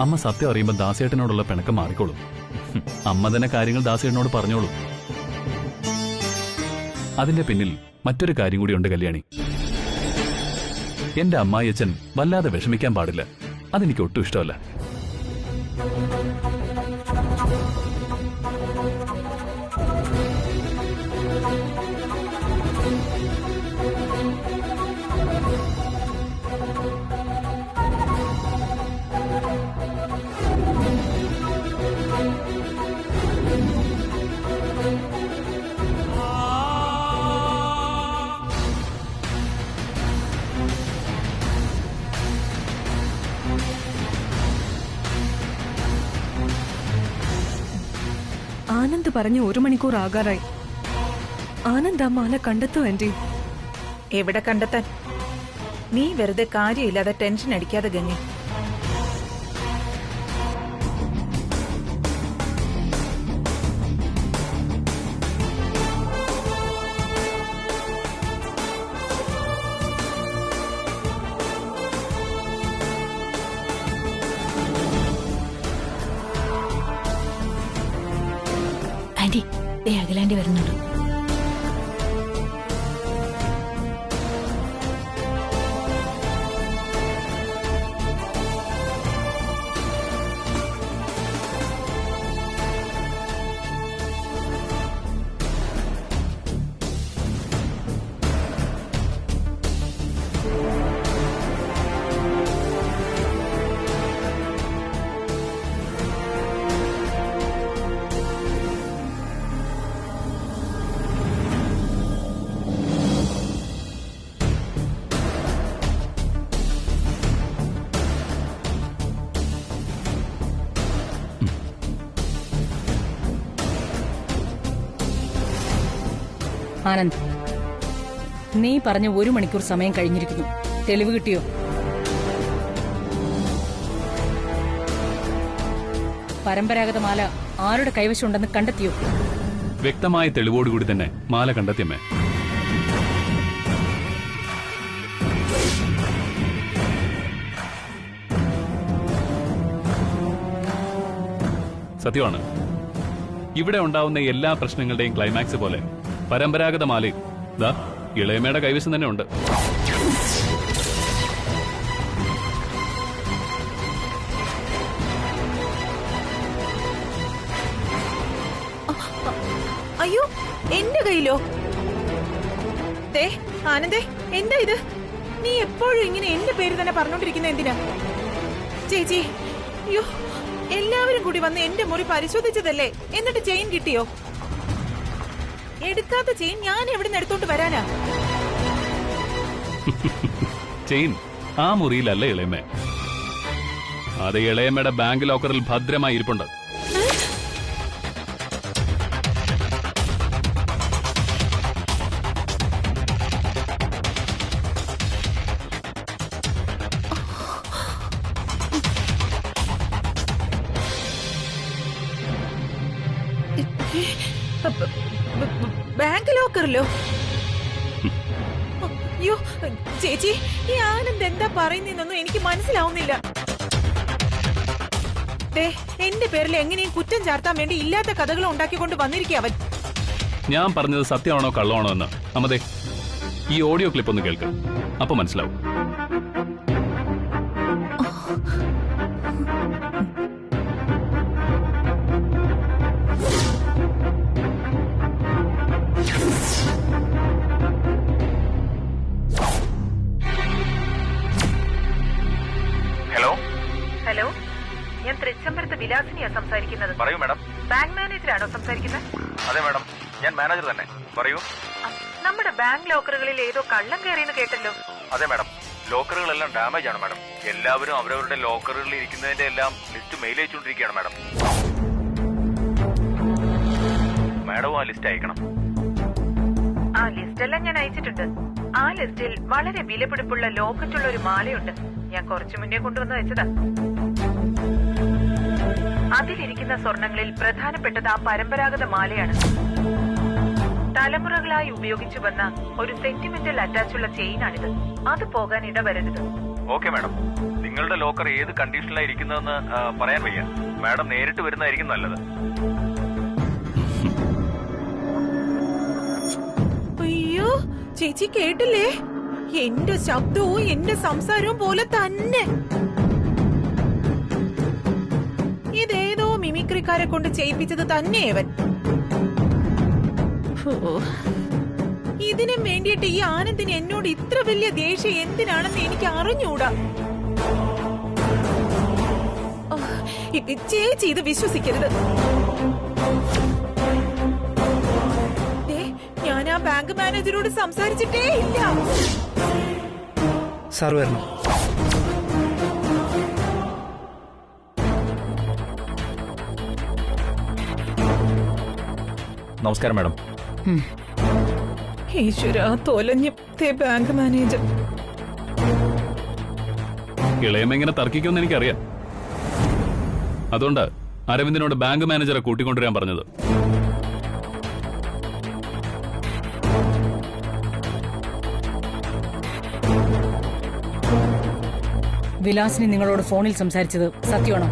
അമ്മ സത്യം അറിയുമ്പോൾ ദാസേട്ടനോടുള്ള പിണക്കം മാറിക്കോളും. അമ്മ തന്നെ കാര്യങ്ങൾ ദാസേട്ടനോട് പറഞ്ഞോളൂ. അതിന്റെ പിന്നിൽ മറ്റൊരു കാര്യം കൂടിയുണ്ട് കല്യാണി. എന്റെ അമ്മായിയച്ഛൻ വല്ലാതെ വിഷമിക്കാൻ പാടില്ല. അതെനിക്ക് ഒട്ടും ഇഷ്ടമല്ല. ആനന്ദ് പറഞ്ഞ് 1 മണിക്കൂർ ആകാറായി. ആനന്ദ് ആ മാല കണ്ടെത്തോ ആന്റി? എവിടെ കണ്ടെത്താൻ? നീ വെറുതെ കാര്യമില്ലാതെ ടെൻഷൻ അടിക്കാതെ ഗംഗ. ആന്റി, അഖിലാന്റി വരുന്നുണ്ട്. ആനന്ദ്, നീ പറഞ്ഞ 1 മണിക്കൂർ സമയം കഴിഞ്ഞിരിക്കുന്നു. തെളിവ് കിട്ടിയോ? പരമ്പരാഗത മാല ആരുടെ കൈവശമുണ്ടെന്ന് കണ്ടെത്തിയോ? വ്യക്തമായ തെളിവോടുകൂടി തന്നെ മാല കണ്ടെത്തിയമ്മേ. സത്യമാണ്. ഇവിടെ ഉണ്ടാവുന്ന എല്ലാ പ്രശ്നങ്ങളുടെയും ക്ലൈമാക്സ് പോലെ പരമ്പരാഗത മാലയും ദാ ഇളയമയുടെ കൈവശം തന്നെ ഉണ്ട്. അയ്യോ, എന്റെ കയ്യിലോ? ആനന്ദേ, എന്താ ഇത്? നീ എപ്പോഴും ഇങ്ങനെ എന്റെ പേര് തന്നെ പറഞ്ഞോണ്ടിരിക്കുന്ന എന്തിനാ? ചേച്ചി, അയ്യോ, എല്ലാവരും കൂടി വന്ന് എന്റെ മുറി പരിശോധിച്ചതല്ലേ? എന്നിട്ട് ചെയിൻ കിട്ടിയോ? എടുക്കാത്ത ചെയിൻ ഞാൻ എവിടുന്ന് എടുത്തോണ്ട് വരാനാ? ചെയിൻ ആ മുറിയിലല്ല ഇളയമ്മ. അത് ഇളയമ്മയുടെ ബാങ്ക് ലോക്കറിൽ ഭദ്രമായി ഇരിപ്പുണ്ട്. ബാങ്ക് ലോക്കറിലോ? അയ്യോ ചേച്ചി, ഈ ആനന്ദ് എന്താ പറയുന്നതെന്നൊന്നും എനിക്ക് മനസ്സിലാവുന്നില്ല. എന്റെ പേരിൽ എങ്ങനെയും കുറ്റം ചാർത്താൻ വേണ്ടി ഇല്ലാത്ത കഥകൾ ഉണ്ടാക്കിക്കൊണ്ട് വന്നിരിക്കുക അവൻ. ഞാൻ പറഞ്ഞത് സത്യമാണോ കള്ളമാണോ എന്ന് അമ്മതേ ഈ ഓഡിയോ ക്ലിപ്പ് ഒന്ന് കേൾക്കാം, അപ്പൊ മനസ്സിലാവും. ഹലോ, ഞാൻ തൃച്ചംബരത്ത് വിലാസിനിയാ സംസാരിക്കുന്നത്. പറയൂ മാഡം. ബാങ്ക് മാനേജറാണോ സംസാരിക്കുന്നത്? അതെ മാഡം, ഞാൻ മാനേജർ തന്നെ. പറയൂ. നമ്മുടെ ബാങ്ക് ലോക്കറുകളിൽ ഏതോ കള്ളം കയറിയെന്ന് കേട്ടല്ലോ. അതെ മാഡം, ലോക്കറുകളെല്ലാം ഡാമേജ് ആണ് മാഡം. എല്ലാവരും അവരവരുടെ ലോക്കറുകളിൽ ഇരിക്കുന്നതിന്റെ എല്ലാം ലിസ്റ്റ് മെയിൽ അയച്ചുകൊണ്ടിരിക്കുകയാണ് മാഡം. മാഡവും ആ ലിസ്റ്റ് അയക്കണം. ആ ലിസ്റ്റ് എല്ലാം ഞാൻ അയച്ചിട്ടുണ്ട്. ആ ലിസ്റ്റിൽ വളരെ വിലപിടിപ്പുള്ള ലോക്കറ്റുള്ള ഒരു മാലയുണ്ട്. ഞാൻ കുറച്ചു മുന്നേ കൊണ്ടുവന്ന് വെച്ചതാ. അതിലിരിക്കുന്ന സ്വർണങ്ങളിൽ പ്രധാനപ്പെട്ടത് ആ പരമ്പരാഗത മാലയാണ്. തലമുറകളായി ഉപയോഗിച്ചു വന്ന ഒരു സെന്റിമെന്റൽ അറ്റാച്ചുള്ള ചെയിനാണിത്. അത് പോകാൻ ഇടവരരുത്. Okay madam. നിങ്ങളുടെ ലോക്കർ ഏത് കണ്ടീഷനിലാണ് ഇരിക്കുന്നതെന്ന് പറയാൻ വയ്യ. മാഡം നേരിട്ട് വരുന്നതായിരിക്കും നല്ലത്. അയ്യോ ചേച്ചി കേട്ടില്ലേ? എന്റെ ശബ്ദവും എന്റെ സംസാരവും പോലെ തന്നെ. ഇതേതോ മിമിക്രിക്കാരെ കൊണ്ട് ചെയ്യിപ്പിച്ചത് തന്നെ അവൻ. ഇതിനും വേണ്ടിയിട്ട് ഈ ആനന്ദിന് എന്നോട് ഇത്ര വലിയ ദേഷ്യം എന്തിനാണെന്ന് എനിക്ക് അറിഞ്ഞൂടാ. ചേച്ചി ഇത് വിശ്വസിക്കരുത്. ഞാൻ ആ ബാങ്ക് മാനേജരോട് സംസാരിച്ചിട്ടേ ഇല്ല. സാർ വരണം. നമസ്കാരം മാഡം. ഈശ്വര തോലഞ്ഞ് ബാങ്ക് മാനേജർ. ഇളയമ്മ ഇങ്ങനെ തർക്കിക്കുമെന്ന് എനിക്കറിയാം. അതുകൊണ്ട് അരവിന്ദിനോട് ബാങ്ക് മാനേജറെ കൂട്ടിക്കൊണ്ടുവരാൻ പറഞ്ഞത്. വിലാസിനി നിങ്ങളോട് ഫോണിൽ സംസാരിച്ചത് സത്യമാണോ?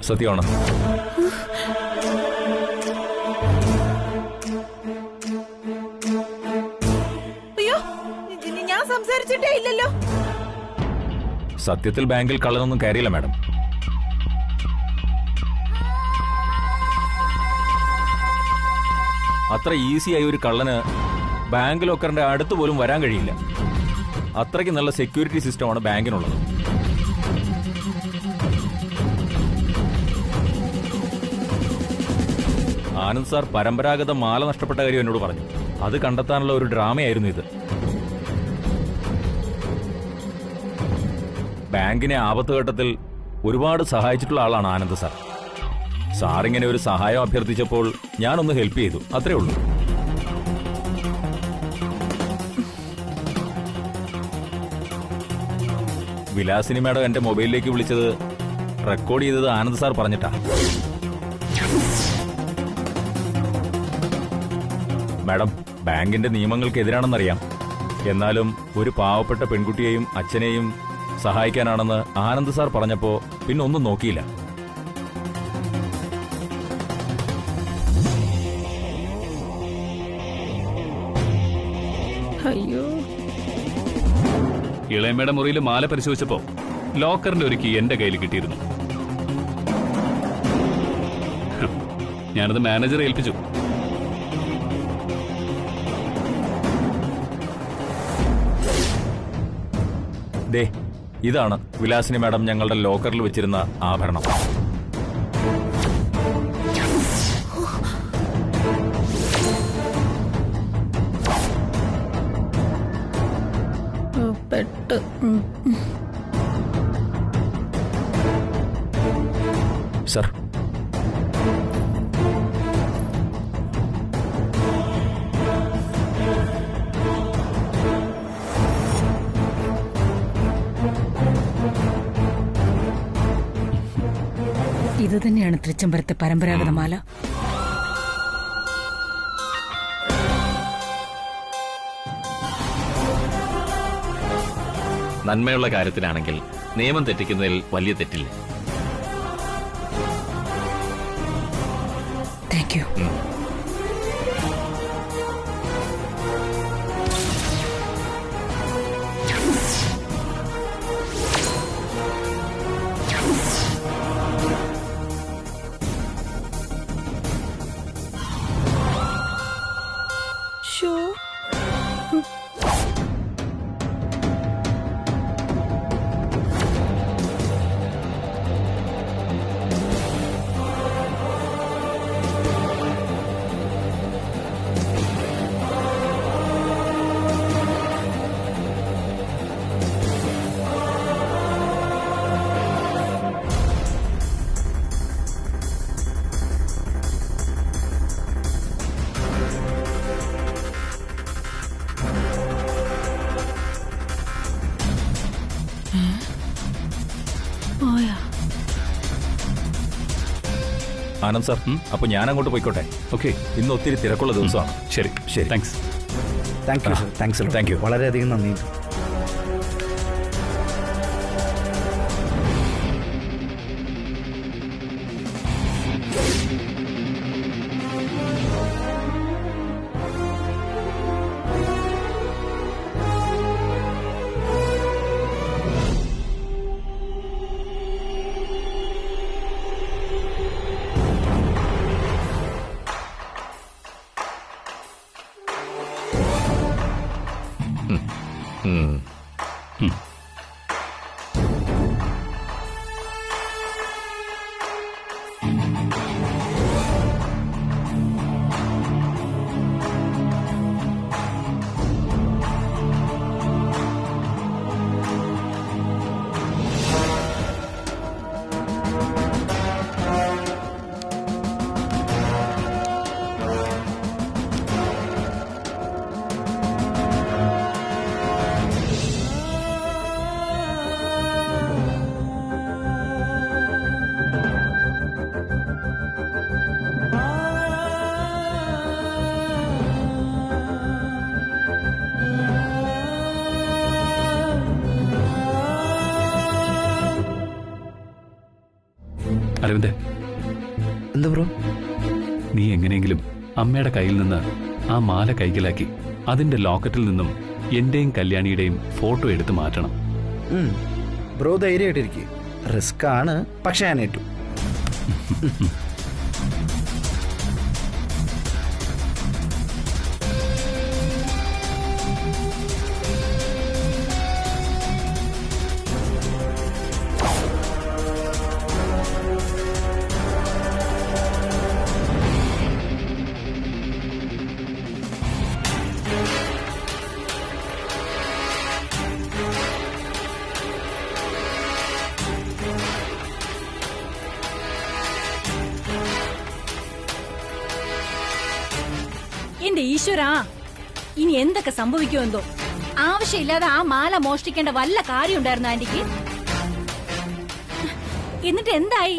സത്യമാണ്. അയ്യോ ഞാൻ സംസാരിച്ചിട്ടേ ഇല്ലല്ലോ. സത്യത്തിൽ ബാങ്കിൽ കള്ളനൊന്നും കയറിയില്ല മാഡം. അത്ര ഈസിയായി ഒരു കള്ളന് ബാങ്ക് ലോക്കറിന്റെ അടുത്ത് പോലും വരാൻ കഴിയില്ല. അത്രയ്ക്ക് നല്ല സെക്യൂരിറ്റി സിസ്റ്റമാണ് ബാങ്കിനുള്ളത്. ആനന്ദ് സാർ പരമ്പരാഗത മാല നഷ്ടപ്പെട്ട കാര്യം എന്നോട് പറഞ്ഞു. അത് കണ്ടെത്താനുള്ള ഒരു ഡ്രാമയായിരുന്നു ഇത്. ബാങ്കിനെ ആപത്തുഘട്ടത്തിൽ ഒരുപാട് സഹായിച്ചിട്ടുള്ള ആളാണ് ആനന്ദ് സാർ. സാറിങ്ങനെ ഒരു സഹായം അഭ്യർത്ഥിച്ചപ്പോൾ ഞാനൊന്ന് ഹെൽപ്പ് ചെയ്തു, അത്രേ ഉള്ളൂ. വിലാസിനി മാഡം എന്റെ മൊബൈലിലേക്ക് വിളിച്ചത് റെക്കോർഡ് ചെയ്തത് ആനന്ദ് സാർ പറഞ്ഞിട്ടാ. മാഡം, ബാങ്കിന്റെ നിയമങ്ങൾക്കെതിരാണെന്നറിയാം. എന്നാലും ഒരു പാവപ്പെട്ട പെൺകുട്ടിയെയും അച്ഛനെയും സഹായിക്കാനാണെന്ന് ആനന്ദ് സാർ പറഞ്ഞപ്പോ പിന്നെ ഒന്നും നോക്കിയില്ല. അയ്യോ, ഇളയമ്മയുടെ മുറിയിൽ മാല പരിശോധിച്ചപ്പോ ലോക്കറിന്റെ ഒരു കീ എന്റെ കയ്യിൽ കിട്ടിയിരുന്നു. ഞാനത് മാനേജറെ ഏൽപ്പിച്ചു. ദേ, ഇതാണ് വിലാസിനി മാഡം ഞങ്ങളുടെ ലോക്കറിൽ വെച്ചിരുന്ന ആഭരണം. പെട്ട്. സർ, ഇത് തന്നെയാണ് തൃച്ചംബരത്തെ പരമ്പരാഗത മാല. നന്മയുള്ള കാര്യത്തിനാണെങ്കിൽ നിയമം തെറ്റിക്കുന്നതിൽ വലിയ തെറ്റില്ല. Thank you. ആനന്ദ് സാർ, അപ്പൊ ഞാൻ അങ്ങോട്ട് പോയിക്കോട്ടെ? ഓക്കെ. ഇന്ന് ഒത്തിരി തിരക്കുള്ള ദിവസമാണ്. ശരി ശരി. Thanks. Thank you sir. Thanks. Thank you. വളരെയധികം നന്ദി. അരവിന്ദേ, എന്താ ബ്രോ? നീ എങ്ങനെയെങ്കിലും അമ്മയുടെ കയ്യിൽ നിന്ന് ആ മാല കൈക്കലാക്കി അതിന്റെ ലോക്കറ്റിൽ നിന്നും എന്റെയും കല്യാണിയുടെയും ഫോട്ടോ എടുത്ത് മാറ്റണം. ബ്രോ ധൈര്യമായിട്ടിരിക്കും. റിസ്ക് ആണ്, പക്ഷെ ഞാൻ ഏറ്റു. എന്റെ ഈശ്വരാ, ഇനി എന്തൊക്കെ സംഭവിക്കുമെന്തോ. ആവശ്യമില്ലാതെ ആ മാല മോഷ്ടിക്കേണ്ട വല്ല കാര്യം ഉണ്ടായിരുന്നു ആന്റിക്ക്. എന്നിട്ട് എന്തായി?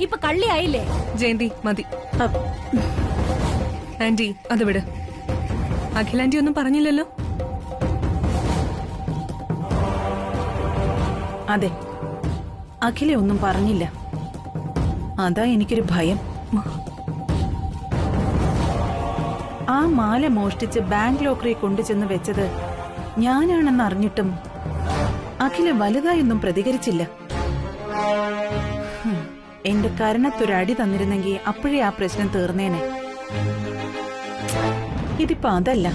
ഇപ്പൊ കള്ളിയായില്ലേ? ജയന്തി മതി. ആന്റി അത് വിട്. അഖിലാന്റി ഒന്നും പറഞ്ഞില്ലല്ലോ? അതെ, അഖില ഒന്നും പറഞ്ഞില്ല. അതാ എനിക്കൊരു ഭയം. ആ മാല മോഷ്ടിച്ച് ബാങ്ക് ലോക്കറി കൊണ്ടുചെന്ന് വെച്ചത് ഞാനാണെന്ന് അറിഞ്ഞിട്ടും അഖില വലുതായൊന്നും പ്രതികരിച്ചില്ല. എന്റെ കരണത്തൊരടി തന്നിരുന്നെങ്കിൽ അപ്പോഴേ ആ പ്രശ്നം തീർന്നേനെ. ഇതിപ്പോ അതല്ല.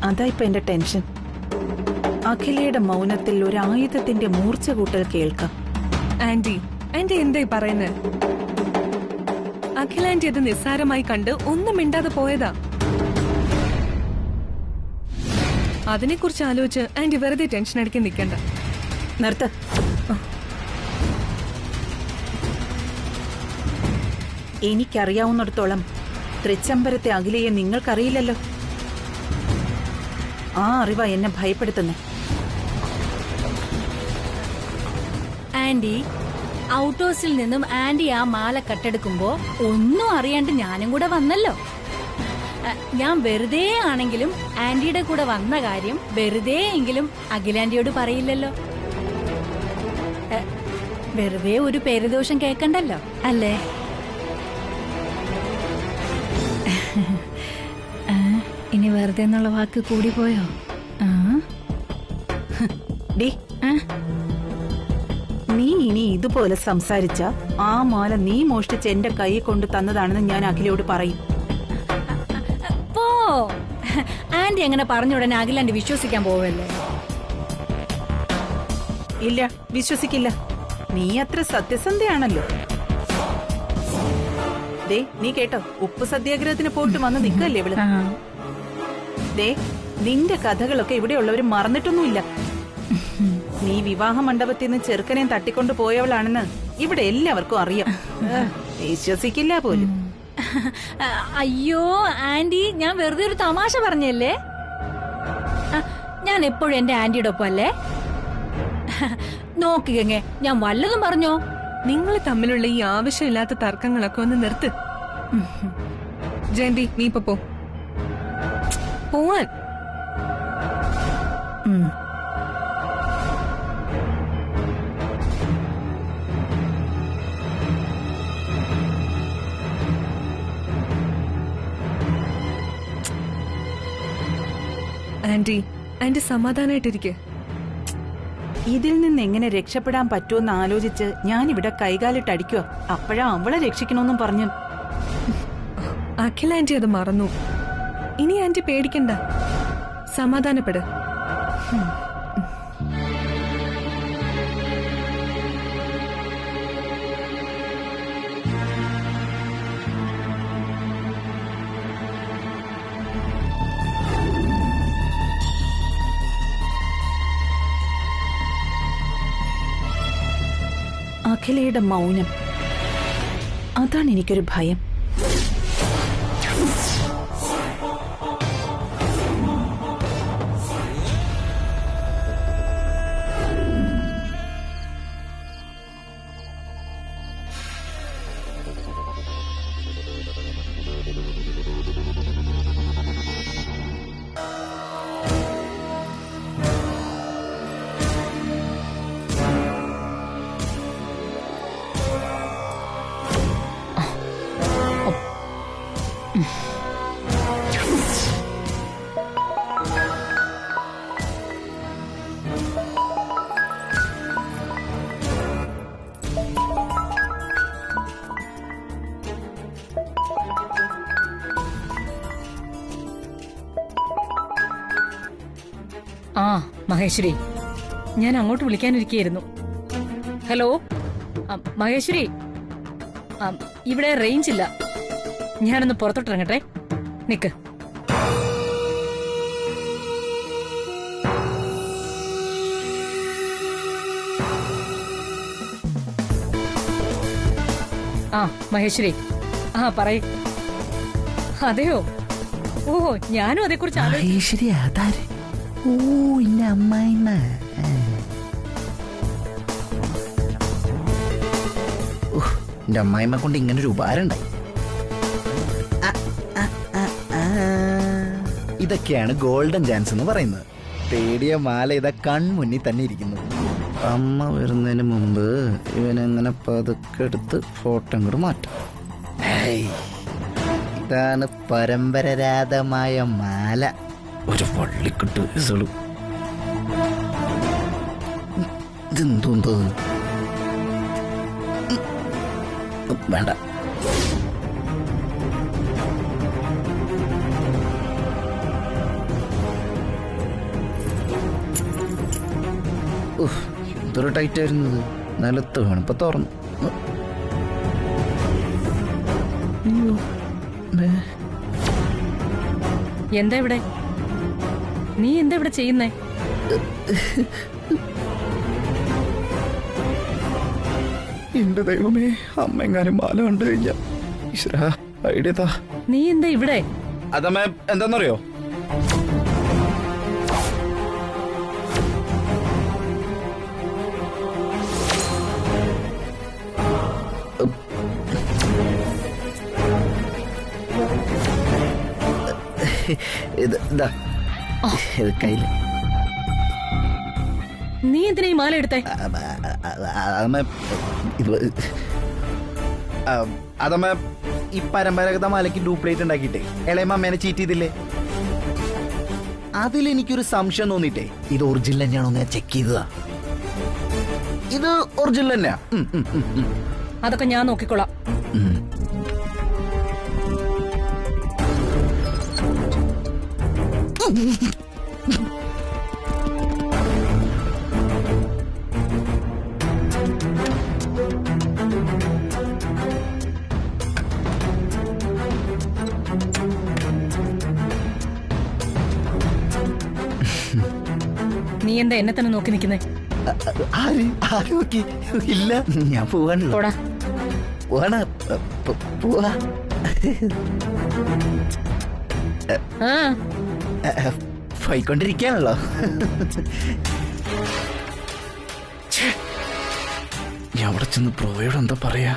അതാ ഇപ്പൊ എന്റെ ടെൻഷൻ. അഖിലയുടെ മൗനത്തിൽ ഒരു ആയുധത്തിന്റെ മൂർച്ച കൂട്ടൽ കേൾക്കാം. ആന്റി എന്തായി പറയുന്നത്? അഖിലാന്റി അത് നിസ്സാരമായി കണ്ട് ഒന്നും മിണ്ടാതെ പോയതാ. അതിനെക്കുറിച്ച് ആലോചിച്ച് ആന്റി വെറുതെ ടെൻഷൻ അടിക്കാൻ നിൽക്കണ്ട. നിർത്ത. എനിക്കറിയാവുന്നിടത്തോളം തൃച്ചംബരത്തെ അഖിലയെ നിങ്ങൾക്കറിയില്ലല്ലോ. ആ അറിവാ എന്നെ ഭയപ്പെടുത്തുന്നേ. ആന്റി, ഔട്ട് ഹൗസിൽ നിന്നും ആന്റി ആ മാല കട്ടെടുക്കുമ്പോ ഒന്നും അറിയാണ്ട് ഞാനും കൂടെ വന്നല്ലോ. ഞാൻ വെറുതെ ആണെങ്കിലും ആന്റിയുടെ കൂടെ വന്ന കാര്യം വെറുതെ എങ്കിലും അഖിലാന്റിയോട് പറയില്ലല്ലോ. വെറുതെ ഒരു പേരുദോഷം കേൾക്കണ്ടല്ലോ അല്ലേ? ഇനി വെറുതെ എന്നുള്ള വാക്ക് കൂടി പോയോ? നീ ഇനി ഇതുപോലെ സംസാരിച്ച ആ മാല നീ മോഷ്ടിച്ച് എന്റെ കൈ കൊണ്ട് തന്നതാണെന്ന് ഞാൻ അഖിലയോട് പറയും. പോ. ആന്റി അങ്ങനെ പറഞ്ഞ ഉടനെ അഖിലാന്റി വിശ്വസിക്കാൻ പോവല്ലേ? ഇല്ല, വിശ്വസിക്കില്ല. നീ അത്ര സത്യസന്ധയാണല്ലോ. ദേ, നീ കേട്ടോ, ഉപ്പ് സത്യാഗ്രഹത്തിന് പോയിട്ട് വന്ന് നിൽക്കല്ലേ ഇവള്. ദേ, നിന്റെ കഥകളൊക്കെ ഇവിടെയുള്ളവര് മറന്നിട്ടൊന്നുമില്ല. നീ വിവാഹ മണ്ഡപത്തിൽ നിന്ന് ചെറുക്കനെ തട്ടിക്കൊണ്ടു പോയവളാണെന്ന് ഇവിടെ എല്ലാവർക്കും അറിയാം. വിശ്വസിക്കില്ല പോലും. അയ്യോ ആന്റി, ഞാൻ വെറുതെ ഒരു തമാശ പറഞ്ഞല്ലേ. ഞാൻ എപ്പോഴും എന്റെ ആന്റിയുടെ ഒപ്പം അല്ലേ? നോക്കിക്കങ്ങെ, ഞാൻ വല്ലതും പറഞ്ഞോ? നിങ്ങൾ തമ്മിലുള്ള ഈ ആവശ്യമില്ലാത്ത തർക്കങ്ങളൊക്കെ ഒന്ന് നിർത്ത്. ജയന്തി, നീ ഇപ്പൊ പോവാൻ. ആന്റി സമാധാനായിട്ടിരിക്കെ. ഇതിൽ നിന്ന് എങ്ങനെ രക്ഷപ്പെടാൻ പറ്റുമെന്ന് ആലോചിച്ച് ഞാനിവിടെ കൈകാലിട്ടടിക്കുക. അപ്പോഴാ അവളെ രക്ഷിക്കണമെന്നും പറഞ്ഞു. അഖില ആന്റി അത് മറന്നു. ഇനി ആന്റി പേടിക്കണ്ട, സമാധാനപ്പെട്. അഖിലയുടെ മൗനം, അതാണ് എനിക്കൊരു ഭയം. ആ മഹേശ്വരി, ഞാൻ അങ്ങോട്ട് വിളിക്കാനിരിക്കുകയായിരുന്നു. ഹലോ മഹേശ്വരി, ഇവിടെ റേഞ്ച് ഇല്ല. ഞാനൊന്ന് പുറത്തോട്ടിറങ്ങട്ടെ, നിക്ക്. ആ മഹേശ്വരി, പറയ്. അതെയോ? ഓ, ഞാനും അതേക്കുറിച്ച് ഓ ഇന്ന അമ്മായിമ്മ. എന്റെ അമ്മായിമ്മ കൊണ്ട് ഇങ്ങനൊരു ഉപകാരം ഉണ്ടായി. ഇതൊക്കെയാണ് ഗോൾഡൻ ചാൻസ് എന്ന് പറയുന്നത്. തേടിയ മാല ഇതാ കൺമുന്നിൽ തന്നെ ഇരിക്കുന്നു. അമ്മ വരുന്നതിന് മുമ്പ് ഇവനെങ്ങനെ പതുക്കെ എടുത്ത് ഫോട്ടോ കൂടെ മാറ്റാം. ഇതാണ് പരമ്പരാഗതമായ മാല. ഒരു പള്ളിക്കെട്ട് ഇസളു. ഇതെന്തോന്തോ വേണ്ട. എന്തൊരു ടൈറ്റ് ആയിരുന്നത്. നിലത്ത് വേണം. ഇപ്പൊ തുറന്നു. എന്താ ഇവിടെ? നീ എന്താ ഇവിടെ ചെയ്യുന്നേ? എന്റെ ദൈവമേ, അമ്മ എങ്ങാനും മാല കണ്ടു കഴിഞ്ഞ ഐഡിയ. നീ എന്താ ഇവിടെ? അതമ്മ എന്താന്നറിയോ? ഇത് കയ്യില്. നീ എന്തിനാ ഈ മാല എടുത്തേ? അതമ്മ ഈ പരമ്പരാഗത മാലയ്ക്ക് ഡ്യൂപ്ലിക്കേറ്റ് ഉണ്ടാക്കിയിട്ടേ ഇളയമ്മ അമ്മേനെ ചീറ്റ് ചെയ്തില്ലേ? അതിലെനിക്കൊരു സംശയം തോന്നിട്ടേ ഇത് ഒറിജിനൽ തന്നെയാണോ ഞാൻ ചെക്ക് ചെയ്തതാ. ഇത് ഒറിജിനൽ തന്നെയാ. അതൊക്കെ ഞാൻ നോക്കിക്കോളാം. നീ എന്താ എന്നെ തന്നെ നോക്കി നിൽക്കുന്നേ? ഇല്ല, ഞാൻ പോവാണല്ലോ. പോവാ. പോയിക്കൊണ്ടിരിക്കാണല്ലോ. ഞാൻ അവിടെ ചെന്ന് പ്രോയോട് എന്താ പറയാ?